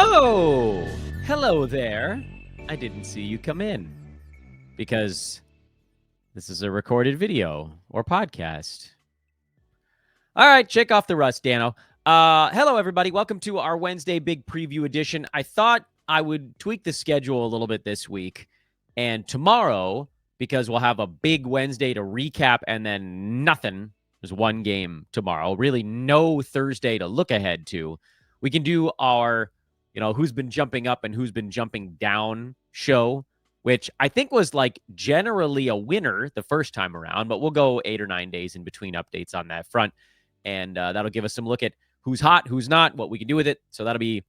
Oh, hello there. I didn't see you come in because this is a recorded video or podcast. All right, shake off the rust, Dano. Hello, everybody. Welcome to our Wednesday Big Preview edition. I thought I would tweak the schedule a little bit this week and tomorrow, because we'll have a big Wednesday to recap and then nothing. There's one game tomorrow. Really no Thursday to look ahead to. We can do our, who's been jumping up and who's been jumping down show, which I think was like generally a winner the first time around, but we'll go 8 or 9 days in between updates on that front. And that'll give us some look at who's hot, who's not, what we can do with it. So that'll be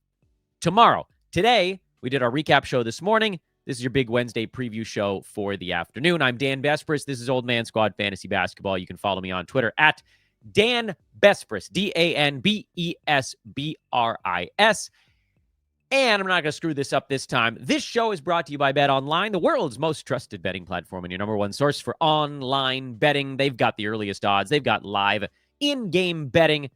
tomorrow. Today, we did our recap show this morning. This is your big Wednesday preview show for the afternoon. I'm Dan Besbris. This is Old Man Squad Fantasy Basketball. You can follow me on Twitter at Dan Besbris, DanBesbris. And I'm not going to screw this up this time. This show is brought to you by Bet Online, the world's most trusted betting platform and your number one source for online betting. They've got the earliest odds. They've got live in-game betting.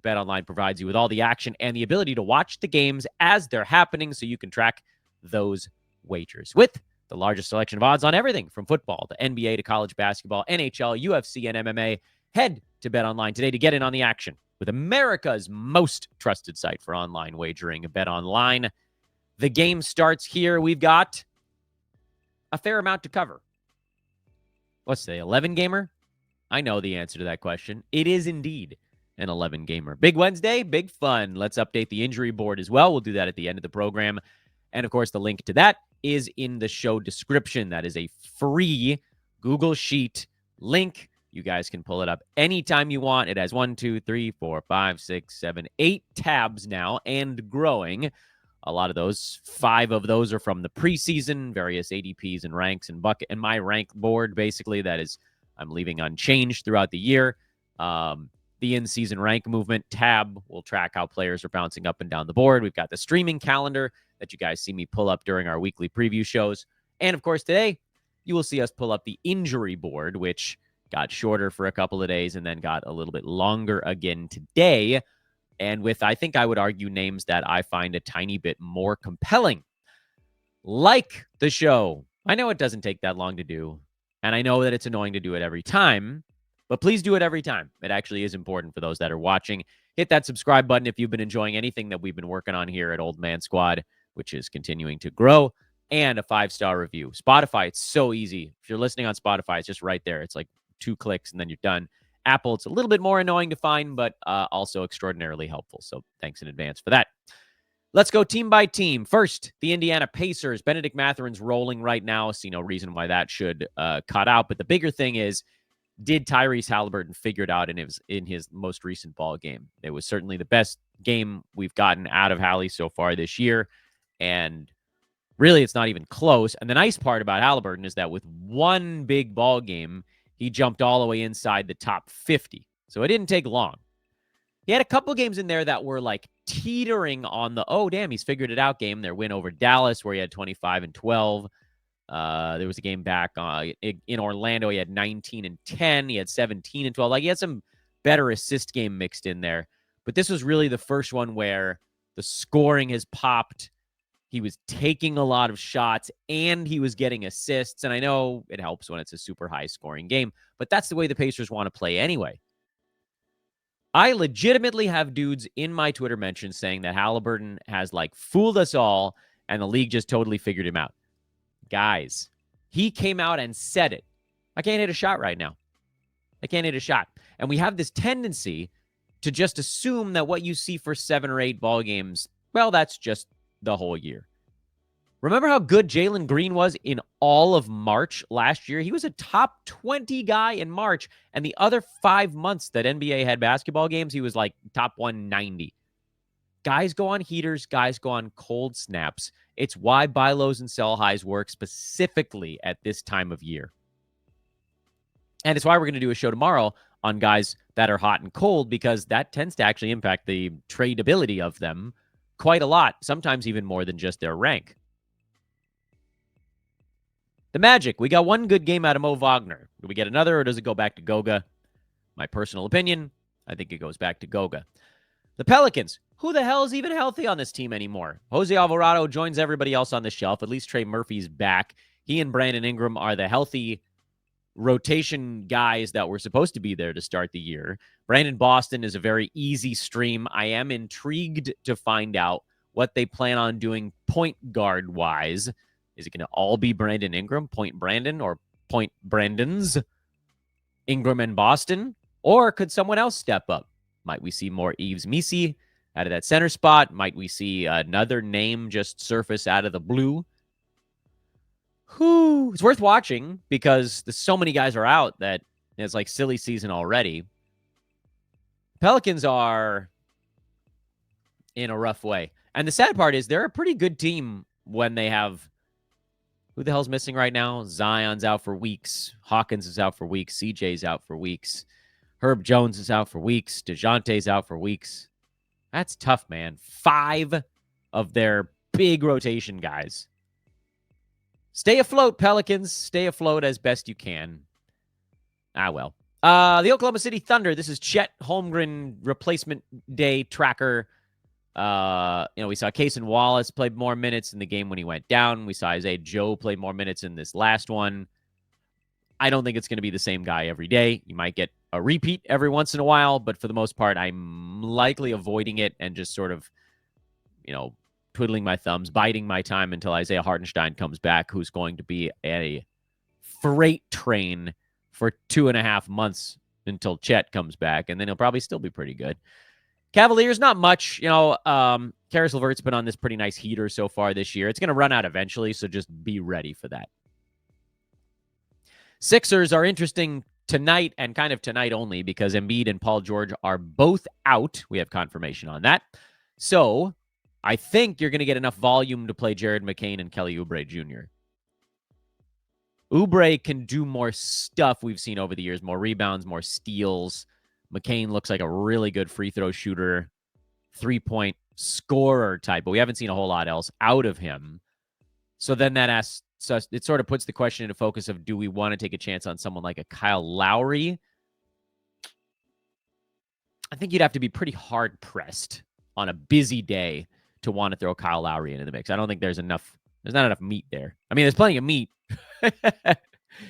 BetOnline provides you with all the action and the ability to watch the games as they're happening so you can track those wagers. With the largest selection of odds on everything from football to NBA to college basketball, NHL, UFC, and MMA, head to BetOnline today to get in on the action with America's most trusted site for online wagering, BetOnline. The game starts here. We've got a fair amount to cover. What's the 11-gamer? I know the answer to that question. It is indeed an 11-gamer. Big Wednesday, big fun. Let's update the injury board as well. We'll do that at the end of the program. And, of course, the link to that is in the show description. That is a free Google Sheet link. You guys can pull it up anytime you want. It has 8 tabs now and growing. A lot of those, 5 of those are from the preseason, various ADPs and ranks and bucket. And my rank board, basically, that is I'm leaving unchanged throughout the year. The in-season rank movement tab will track how players are bouncing up and down the board. We've got the streaming calendar that you guys see me pull up during our weekly preview shows. And, of course, today you will see us pull up the injury board, which got shorter for a couple of days and then got a little bit longer again today. And with, I think I would argue, names that I find a tiny bit more compelling. Like the show. I know it doesn't take that long to do. And I know that it's annoying to do it every time, but please do it every time. It actually is important for those that are watching. Hit that subscribe button if you've been enjoying anything that we've been working on here at Old Man Squad, which is continuing to grow, and a 5-star review. Spotify, it's so easy. If you're listening on Spotify, it's just right there. It's like 2 clicks and then you're done. Apple, it's a little bit more annoying to find, but also extraordinarily helpful. So thanks in advance for that. Let's go team by team. First, the Indiana Pacers. Bennedict Mathurin's rolling right now. See no reason why that should cut out. But the bigger thing is, did Tyrese Halliburton figure it out in his most recent ball game? It was certainly the best game we've gotten out of Hallie so far this year. And really, it's not even close. And the nice part about Halliburton is that with one big ball game, he jumped all the way inside the top 50. So it didn't take long. He had a couple games in there that were like teetering on the, oh, damn, he's figured it out game. Their win over Dallas where he had 25 and 12. There was a game back in Orlando. He had 19 and 10. He had 17 and 12. Like, he had some better assist game mixed in there. But this was really the first one where the scoring has popped. He was taking a lot of shots and he was getting assists. And I know it helps when it's a super high scoring game, but that's the way the Pacers want to play anyway. I legitimately have dudes in my Twitter mentions saying that Halliburton has like fooled us all and the league just totally figured him out. Guys, he came out and said it. I can't hit a shot right now. I can't hit a shot. And we have this tendency to just assume that what you see for 7 or 8 ball games, well, that's just the whole year. Remember how good Jalen Green was in all of March last year? He was a top 20 guy in March, and the other 5 months that NBA had basketball games, he was like top 190. Guys go on heaters, guys go on cold snaps. It's why buy lows and sell highs work specifically at this time of year. And it's why we're going to do a show tomorrow on guys that are hot and cold, because that tends to actually impact the tradability of them quite a lot, sometimes even more than just their rank. The Magic, we got one good game out of Mo Wagner. Do we get another, or does it go back to Goga? My personal opinion, I think it goes back to Goga. The Pelicans, Who the hell is even healthy on this team anymore? Jose Alvarado joins everybody else on the shelf. At least Trey Murphy's back. He and Brandon Ingram are the healthy rotation guys that were supposed to be there to start the year. Brandon Boston is a very easy stream. I am intrigued to find out what they plan on doing point guard wise. Is it going to all be Brandon Ingram, point Brandon, or point Brandon's Ingram and Boston? Or could someone else step up? Might we see more Yves Missi out of that center spot? Might we see another name just surface out of the blue? It's worth watching because so many guys are out that it's like silly season already. Pelicans are in a rough way. And the sad part is they're a pretty good team when they have, who the hell's missing right now? Zion's out for weeks. Hawkins is out for weeks. CJ's out for weeks. Herb Jones is out for weeks. DeJounte's out for weeks. That's tough, man. 5 of their big rotation guys. Stay afloat, Pelicans. Stay afloat as best you can. Well. The Oklahoma City Thunder. This is Chet Holmgren replacement day tracker. We saw Cason Wallace play more minutes in the game when he went down. We saw Isaiah Joe play more minutes in this last one. I don't think it's going to be the same guy every day. You might get a repeat every once in a while, but for the most part, I'm likely avoiding it and just sort of, twiddling my thumbs, biding my time until Isaiah Hartenstein comes back, who's going to be a freight train for 2.5 months until Chet comes back, and then he'll probably still be pretty good. Cavaliers, not much. Karis LeVert's been on this pretty nice heater so far this year. It's going to run out eventually, so just be ready for that. Sixers are interesting tonight and kind of tonight only because Embiid and Paul George are both out. We have confirmation on that. So I think you're going to get enough volume to play Jared McCain and Kelly Oubre Jr. Oubre can do more stuff we've seen over the years, more rebounds, more steals. McCain looks like a really good free throw shooter, 3-point scorer type, but we haven't seen a whole lot else out of him. So then it sort of puts the question into focus of, do we want to take a chance on someone like a Kyle Lowry? I think you'd have to be pretty hard pressed on a busy day to want to throw Kyle Lowry into the mix. I don't think there's not enough meat there. I mean, there's plenty of meat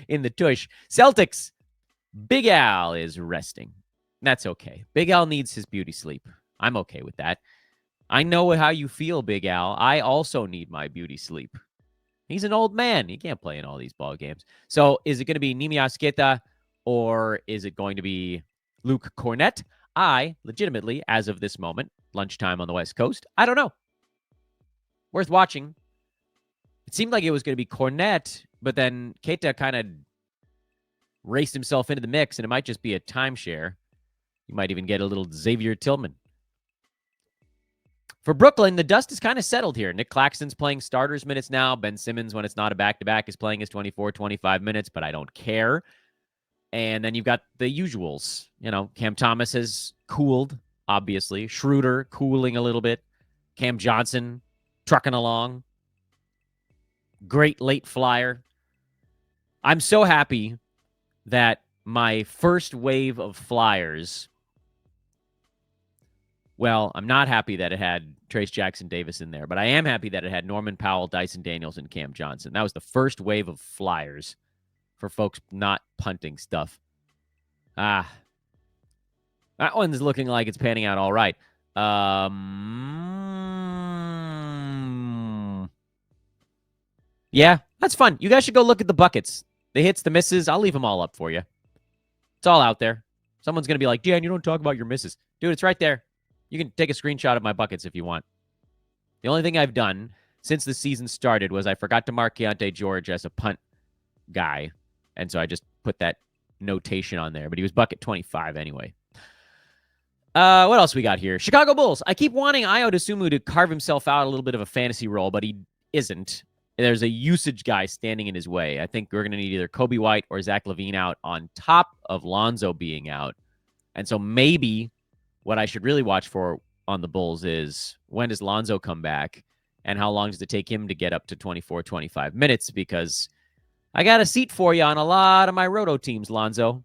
in the tush. Celtics, Big Al is resting. That's okay. Big Al needs his beauty sleep. I'm okay with that. I know how you feel, Big Al. I also need my beauty sleep. He's an old man. He can't play in all these ball games. So is it going to be Nimi Asqueta or is it going to be Luke Cornett? I legitimately, as of this moment, lunchtime on the West Coast, I don't know. Worth watching. It seemed like it was going to be Cornett, but then Keita kind of raced himself into the mix, and it might just be a timeshare. You might even get a little Xavier Tillman. For Brooklyn, the dust is kind of settled here. Nick Claxton's playing starters minutes now. Ben Simmons, when it's not a back-to-back, is playing his 24, 25 minutes, but I don't care. And then you've got the usuals. Cam Thomas has cooled, obviously. Schroeder cooling a little bit. Cam Johnson trucking along. Great late flyer. I'm so happy that my first wave of flyers, well, I'm not happy that it had Trace Jackson Davis in there, but I am happy that it had Norman Powell, Dyson Daniels, and Cam Johnson. That was the first wave of flyers for folks not punting stuff. That one's looking like it's panning out all right. Yeah, that's fun. You guys should go look at the buckets. The hits, the misses. I'll leave them all up for you. It's all out there. Someone's going to be like, Dan, you don't talk about your misses. Dude, it's right there. You can take a screenshot of my buckets if you want. The only thing I've done since the season started was I forgot to mark Keontae George as a punt guy. And so I just put that notation on there. But he was bucket 25 anyway. What else we got here? Chicago Bulls. I keep wanting Ayo Dosunmu to carve himself out a little bit of a fantasy role, but he isn't. There's a usage guy standing in his way. I think we're going to need either Kobe White or Zach LaVine out on top of Lonzo being out. And so maybe what I should really watch for on the Bulls is, when does Lonzo come back and how long does it take him to get up to 24, 25 minutes? Because I got a seat for you on a lot of my roto teams, Lonzo.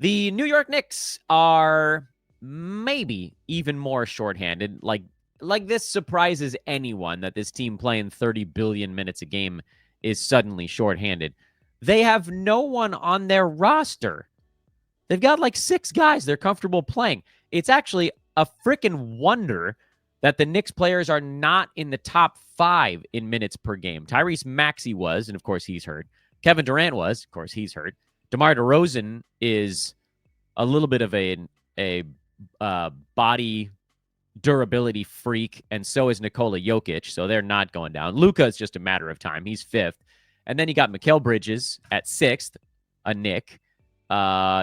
The New York Knicks are maybe even more shorthanded. Like this surprises anyone that this team playing 30 billion minutes a game is suddenly shorthanded. They have no one on their roster. They've got like 6 guys they're comfortable playing. It's actually a freaking wonder that the Knicks players are not in the top 5 in minutes per game. Tyrese Maxey was, and of course he's hurt. Kevin Durant was, of course he's hurt. DeMar DeRozan is a little bit of a body durability freak, and so is Nikola Jokic, so they're not going down. Luka is just a matter of time. He's 5th. And then you got Mikal Bridges at 6th, a Knick.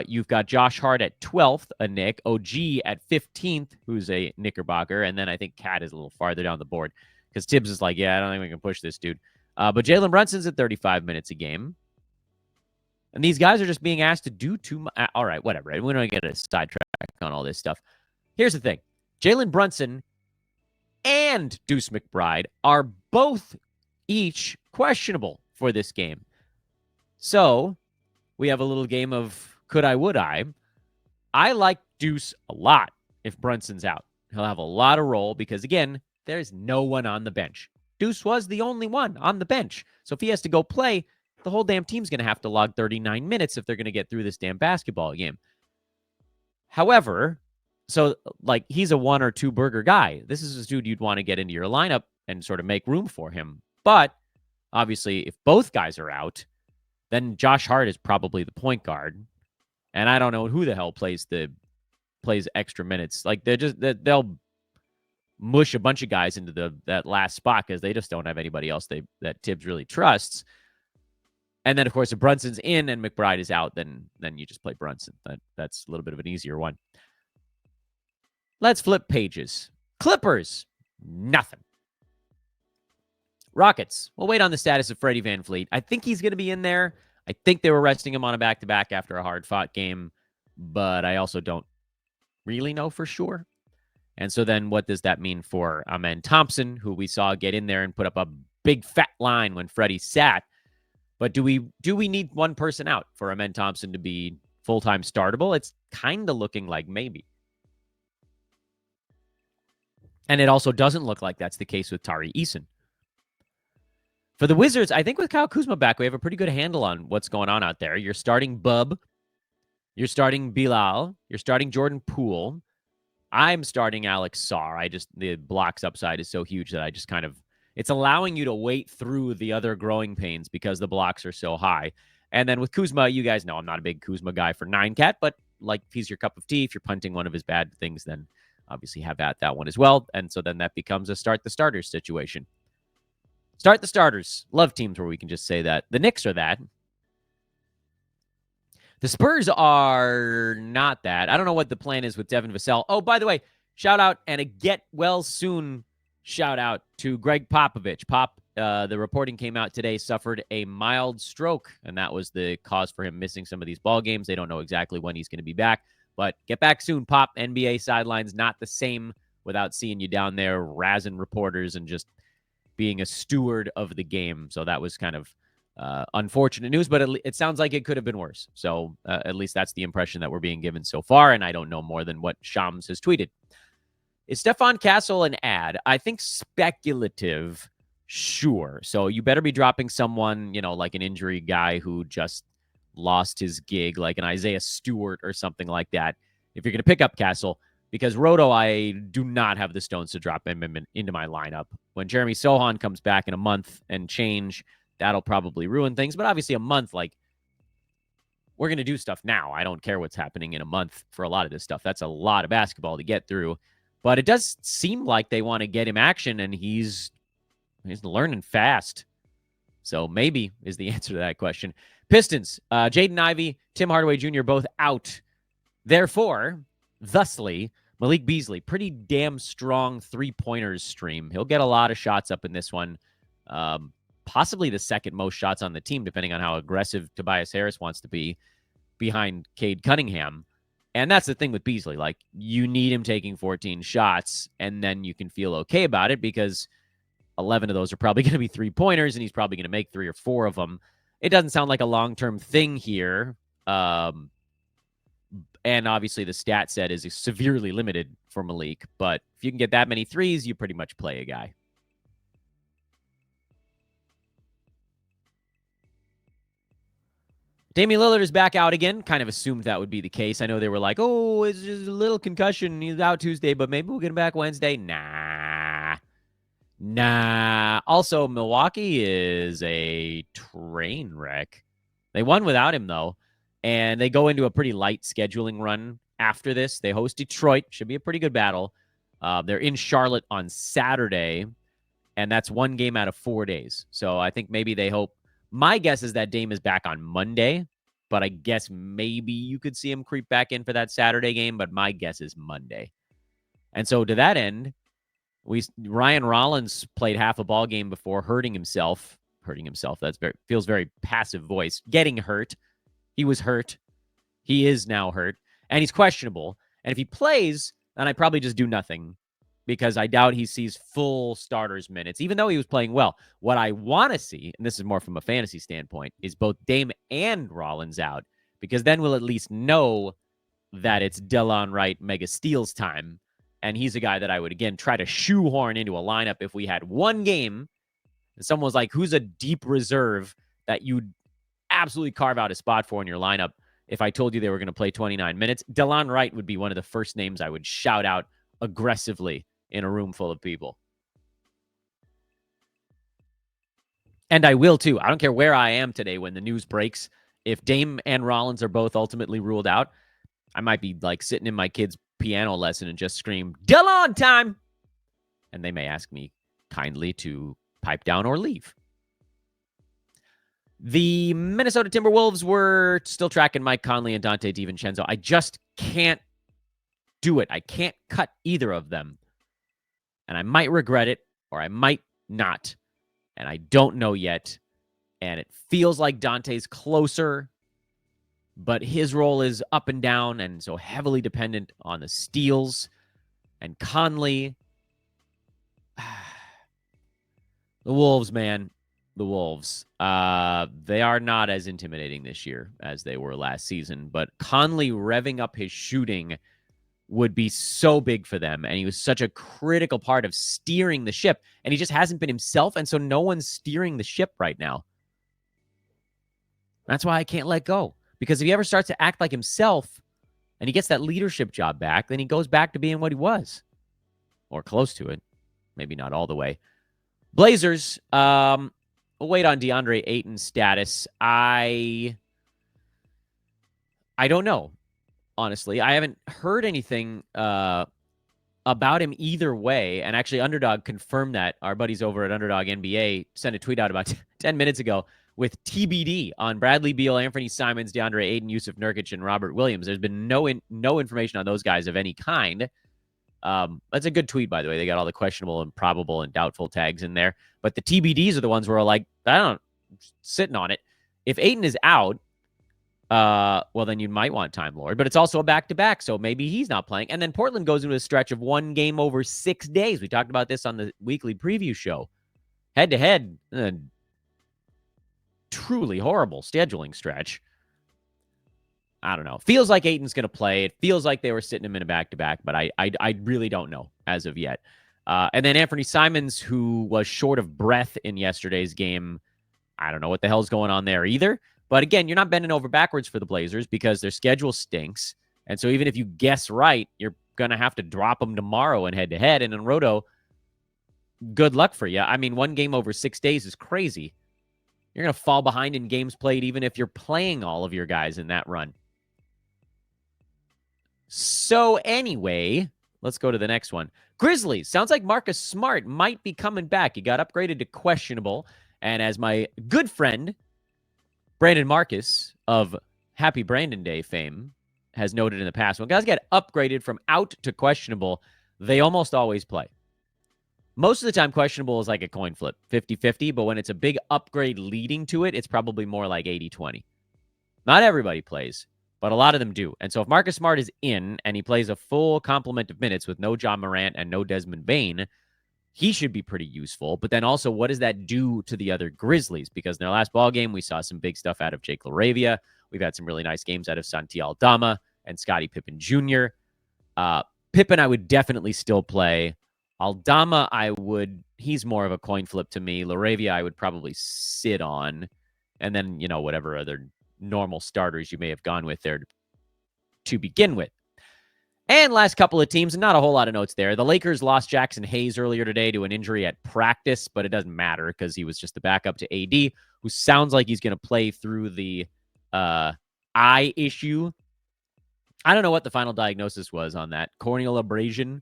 You've got Josh Hart at 12th, a Knick. OG at 15th, who's a Knickerbocker. And then I think Cat is a little farther down the board because Tibbs is like, yeah, I don't think we can push this dude. But Jalen Brunson's at 35 minutes a game. And these guys are just being asked to do too much. All right, whatever. We don't get a sidetrack on all this stuff. Here's the thing. Jalen Brunson and Deuce McBride are both each questionable for this game. So we have a little game of could I, would I. I like Deuce a lot if Brunson's out. He'll have a lot of role because, again, there's no one on the bench. Deuce was the only one on the bench. So if he has to go play, the whole damn team's going to have to log 39 minutes if they're going to get through this damn basketball game. However, so like he's a 1 or 2 burger guy. This is a dude you'd want to get into your lineup and sort of make room for him. But obviously, if both guys are out, then Josh Hart is probably the point guard. And I don't know who the hell plays extra minutes. Like they'll mush a bunch of guys into that last spot because they just don't have anybody else that Tibbs really trusts. And then, of course, if Brunson's in and McBride is out, then you just play Brunson. That's a little bit of an easier one. Let's flip pages. Clippers, nothing. Rockets, we'll wait on the status of Freddie VanVleet. I think he's going to be in there. I think they were resting him on a back-to-back after a hard-fought game, but I also don't really know for sure. And so then what does that mean for Amen Thompson, who we saw get in there and put up a big fat line when Freddie sat? But do we need one person out for Amen Thompson to be full-time startable? It's kind of looking like maybe. And it also doesn't look like that's the case with Tari Eason. For the Wizards, I think with Kyle Kuzma back, we have a pretty good handle on what's going on out there. You're starting Bub. You're starting Bilal. You're starting Jordan Poole. I'm starting Alex Sarr. The blocks upside is so huge that I just kind of, it's allowing you to wait through the other growing pains because the blocks are so high. And then with Kuzma, you guys know I'm not a big Kuzma guy for 9-cat, but like if he's your cup of tea, if you're punting one of his bad things, then obviously have at that one as well. And so then that becomes a start the starters situation. Start the starters. Love teams where we can just say that. The Knicks are that. The Spurs are not that. I don't know what the plan is with Devin Vassell. Oh, by the way, shout out and a get well soon shout out to Greg Popovich. The reporting came out today, suffered a mild stroke, and that was the cause for him missing some of these ball games. They don't know exactly when he's going to be back, but get back soon, Pop. NBA sidelines not the same without seeing you down there razzing reporters and just being a steward of the game. So that was kind of unfortunate news, but it sounds like it could have been worse. So at least that's the impression that we're being given so far, and I don't know more than what Shams has tweeted. Is Stephon Castle an ad? I think speculative, sure. So you better be dropping someone, like an injury guy who just lost his gig, like an Isaiah Stewart or something like that, if you're going to pick up Castle. Because Roto, I do not have the stones to drop him into my lineup. When Jeremy Sohan comes back in a month and change, that'll probably ruin things. But obviously a month, like, we're going to do stuff now. I don't care what's happening in a month for a lot of this stuff. That's a lot of basketball to get through. But it does seem like they want to get him action, and he's learning fast. So maybe is the answer to that question. Pistons, Jaden Ivey, Tim Hardaway Jr. both out. Therefore, thusly, Malik Beasley, pretty damn strong three-pointers stream. He'll get a lot of shots up in this one. Possibly the second most shots on the team, depending on how aggressive Tobias Harris wants to be behind Cade Cunningham. And that's the thing with Beasley. Like, you need him taking 14 shots, and then you can feel okay about it because 11 of those are probably going to be three-pointers, and he's probably going to make 3 or 4 of them. It doesn't sound like a long-term thing here. And And obviously the stat set is severely limited for Malik. But if you can get that many threes, you pretty much play a guy. Damian Lillard is back out again. Kind of assumed that would be the case. I know they were like, oh, it's just a little concussion. He's out Tuesday, but maybe we'll get him back Wednesday. Nah. Also, Milwaukee is a train wreck. They won without him, though. And they go into a pretty light scheduling run after this. They host Detroit. Should be a pretty good battle. They're in Charlotte on Saturday. And that's one game out of 4 days. So I think maybe they hope. My guess is that Dame is back on Monday, but I guess maybe you could see him creep back in for that Saturday game, but my guess is Monday. And so to that end, Ryan Rollins played half a ball game before hurting himself. That feels very passive voice. Getting hurt. He was hurt. He is now hurt. And he's questionable. And if he plays, then I probably just do nothing, because I doubt he sees full starters minutes, even though he was playing well. What I want to see, and this is more from a fantasy standpoint, is both Dame and Rollins out, because then we'll at least know that it's Delon Wright mega steals time. And he's a guy that I would, again, try to shoehorn into a lineup if we had one game and someone was like, who's a deep reserve that you'd absolutely carve out a spot for in your lineup if I told you they were going to play 29 minutes? Delon Wright would be one of the first names I would shout out aggressively in a room full of people. And I will too. I don't care where I am today when the news breaks. If Dame and Rollins are both ultimately ruled out, I might be like sitting in my kid's piano lesson and just scream, Delon time! And they may ask me kindly to pipe down or leave. The Minnesota Timberwolves were still tracking Mike Conley and Dante DiVincenzo. I just can't do it. I can't cut either of them. And I might regret it, or I might not. And I don't know yet. And it feels like Dante's closer, but his role is up and down, and so heavily dependent on the steals. And Conley, the Wolves, man, the Wolves. They are not as intimidating this year as they were last season, but Conley revving up his shooting would be so big for them. And he was such a critical part of steering the ship. And he just hasn't been himself. And so no one's steering the ship right now. That's why I can't let go. Because if he ever starts to act like himself and he gets that leadership job back, then he goes back to being what he was. Or close to it. Maybe not all the way. Blazers, we'll wait on DeAndre Ayton's status. I don't know. Honestly, I haven't heard anything about him either way. And actually, Underdog confirmed that. Our buddies over at Underdog NBA sent a tweet out about 10 minutes ago with TBD on Bradley Beal, Anthony Simons, DeAndre Ayton, Yusuf Nurkic, and Robert Williams. There's been no information on those guys of any kind. That's a good tweet, by the way. They got all the questionable and probable and doubtful tags in there. But the TBDs are the ones where are like, I don't know, sitting on it. If Ayton is out, well, then you might want Time Lord, but it's also a back-to-back, so maybe he's not playing. And then Portland goes into a stretch of one game over 6 days. We talked about this on the weekly preview show. Head-to-head, truly horrible scheduling stretch. I don't know. Feels like Ayton's going to play. It feels like they were sitting him in a back-to-back, but I really don't know as of yet. And then Anthony Simons, who was short of breath in yesterday's game, I don't know what the hell's going on there either. But again, you're not bending over backwards for the Blazers because their schedule stinks. And so even if you guess right, you're going to have to drop them tomorrow in head-to-head. And in Roto, good luck for you. I mean, one game over 6 days is crazy. You're going to fall behind in games played even if you're playing all of your guys in that run. So anyway, let's go to the next one. Grizzlies. Sounds like Marcus Smart might be coming back. He got upgraded to questionable. And as my good friend Brandon Marcus of Happy Brandon Day fame has noted in the past, when guys get upgraded from out to questionable, they almost always play. Most of the time, questionable is like a coin flip, 50-50, but when it's a big upgrade leading to it, it's probably more like 80-20. Not everybody plays, but a lot of them do. And so if Marcus Smart is in and he plays a full complement of minutes with no John Morant and no Desmond Bane, he should be pretty useful. But then also, what does that do to the other Grizzlies? Because in their last ball game, we saw some big stuff out of Jake LaRavia. We've had some really nice games out of Santi Aldama. and Scottie Pippen Jr. Pippen, I would definitely still play. Aldama, he's more of a coin flip to me. Laravia, I would probably sit on. And then, whatever other normal starters you may have gone with there to begin with. And last couple of teams, not a whole lot of notes there. The Lakers lost Jackson Hayes earlier today to an injury at practice, but it doesn't matter because he was just the backup to AD, who sounds like he's going to play through the eye issue. I don't know what the final diagnosis was on that. Corneal abrasion.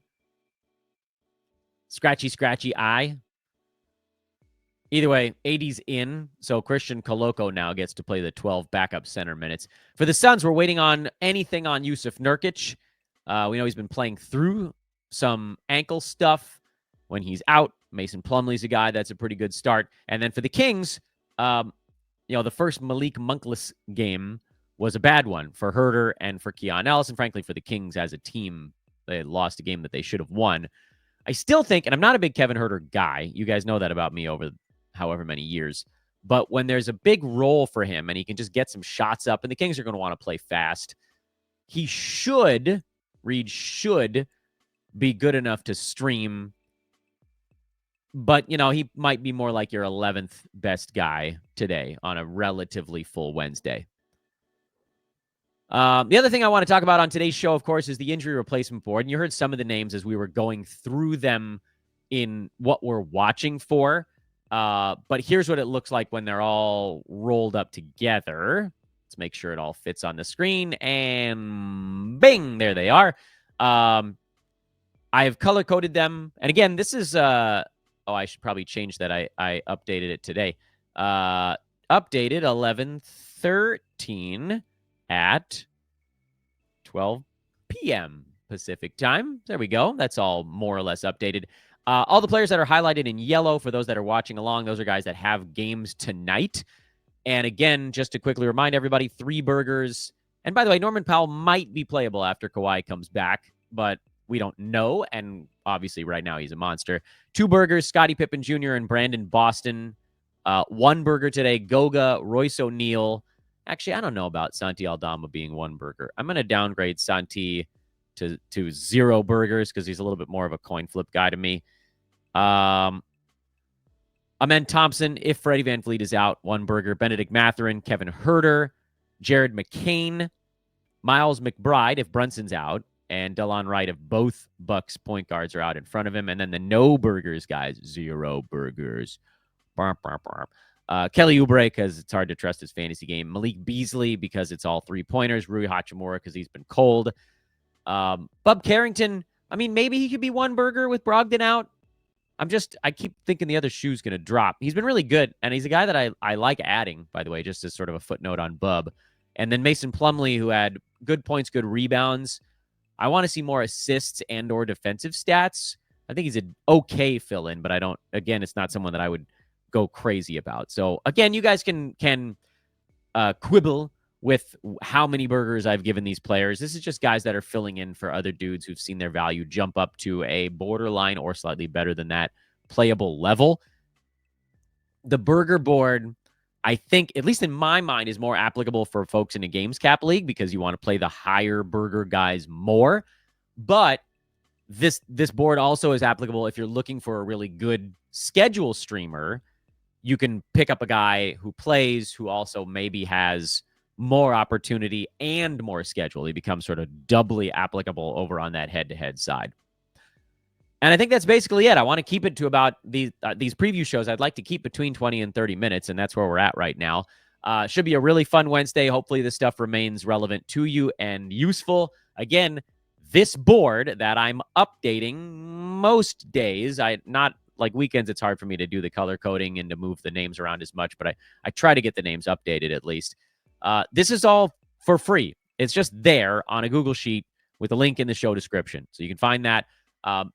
Scratchy eye. Either way, AD's in, so Christian Koloko now gets to play the 12 backup center minutes. For the Suns, we're waiting on anything on Yusuf Nurkic. We know he's been playing through some ankle stuff when he's out. Mason Plumlee's a guy that's a pretty good start. And then for the Kings, the first Malik Monkless game was a bad one for Herter and for Keon Ellis, and frankly for the Kings as a team. They lost a game that they should have won. I still think, and I'm not a big Kevin Herter guy. You guys know that about me over however many years. But when there's a big role for him and he can just get some shots up, and the Kings are going to want to play fast, Reed should be good enough to stream. But, he might be more like your 11th best guy today on a relatively full Wednesday. The other thing I want to talk about on today's show, of course, is the injury replacement board. And you heard some of the names as we were going through them in what we're watching for. But here's what it looks like when they're all rolled up together. Let's make sure it all fits on the screen. And bing, there they are. I have color-coded them. And again, this is... I should probably change that. I updated it today. Updated 11/13 at 12 p.m. Pacific time. There we go. That's all more or less updated. All the players that are highlighted in yellow, for those that are watching along, those are guys that have games tonight. And again, just to quickly remind everybody, 3 burgers. And by the way, Norman Powell might be playable after Kawhi comes back, but we don't know. And obviously right now he's a monster. 2 burgers, Scottie Pippen Jr. and Brandon Boston. 1 burger today, Goga, Royce O'Neal. Actually, I don't know about Santi Aldama being 1 burger. I'm going to downgrade Santi to 0 burgers because he's a little bit more of a coin flip guy to me. Amen Thompson, if Freddie VanVleet is out, 1 burger. Benedict Mathurin, Kevin Herter, Jared McCain, Miles McBride, if Brunson's out, and Delon Wright, if both Bucks point guards are out in front of him. And then the no burgers guys, 0 burgers. Kelly Oubre, because it's hard to trust his fantasy game. Malik Beasley, because it's all 3-pointers. Rui Hachimura, because he's been cold. Bub Carrington, maybe he could be 1 burger with Brogdon out. I keep thinking the other shoe's going to drop. He's been really good, and he's a guy that I like adding, by the way, just as sort of a footnote on Bub. And then Mason Plumlee, who had good points, good rebounds. I want to see more assists and or defensive stats. I think he's an okay fill-in, but it's not someone that I would go crazy about. So again, you guys can quibble with how many burgers I've given these players. This is just guys that are filling in for other dudes who've seen their value jump up to a borderline or slightly better than that playable level. The burger board, I think, at least in my mind, is more applicable for folks in a games cap league because you want to play the higher burger guys more. But this board also is applicable if you're looking for a really good schedule streamer. You can pick up a guy who plays, who also maybe has more opportunity and more schedule. He becomes sort of doubly applicable over on that head-to-head side. And I think that's basically it. I want to keep it to about these preview shows. I'd like to keep between 20 and 30 minutes, and that's where we're at right now. Should be a really fun Wednesday. Hopefully this stuff remains relevant to you and useful. Again, this board that I'm updating most days, not like weekends, it's hard for me to do the color coding and to move the names around as much, but I try to get the names updated at least. This is all for free. It's just there on a Google Sheet with a link in the show description. So you can find that.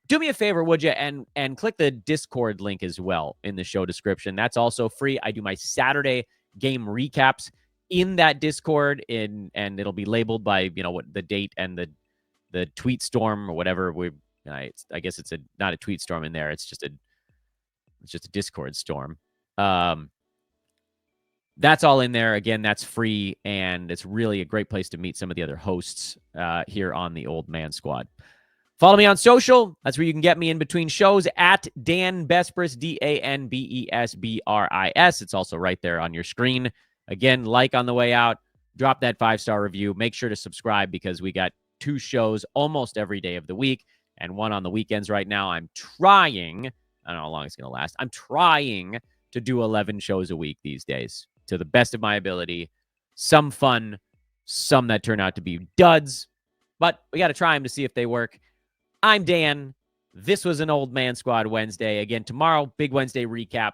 Do me a favor, would you? And click the Discord link as well in the show description. That's also free. I do my Saturday game recaps in that Discord, and it'll be labeled by what the date and the tweet storm or whatever. I guess it's not a tweet storm in there. It's just a Discord storm. that's all in there. Again, that's free, and it's really a great place to meet some of the other hosts here on the Old Man Squad. Follow me on social. That's where you can get me in between shows at Dan Besbris, DANBESBRIS. It's also right there on your screen. Again, like on the way out, drop that 5-star review. Make sure to subscribe because we got 2 shows almost every day of the week and 1 on the weekends right now. I'm trying, I don't know how long it's going to last. I'm trying to do 11 shows a week these days to the best of my ability. Some fun, some that turn out to be duds, but we got to try them to see if they work. I'm Dan. This was an Old Man Squad Wednesday. Again, tomorrow, big Wednesday recap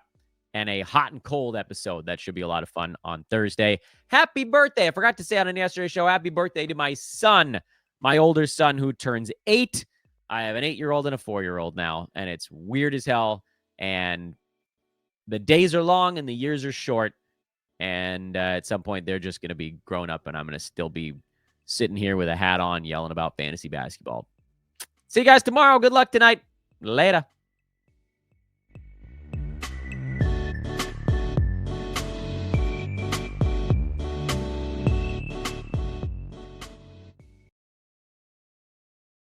and a hot and cold episode. That should be a lot of fun on Thursday. Happy birthday. I forgot to say on yesterday's show, happy birthday to my son, my older son who turns 8. I have an 8-year-old and a 4-year-old now, and it's weird as hell. And the days are long and the years are short. And at some point, they're just going to be grown up, and I'm going to still be sitting here with a hat on yelling about fantasy basketball. See you guys tomorrow. Good luck tonight. Later.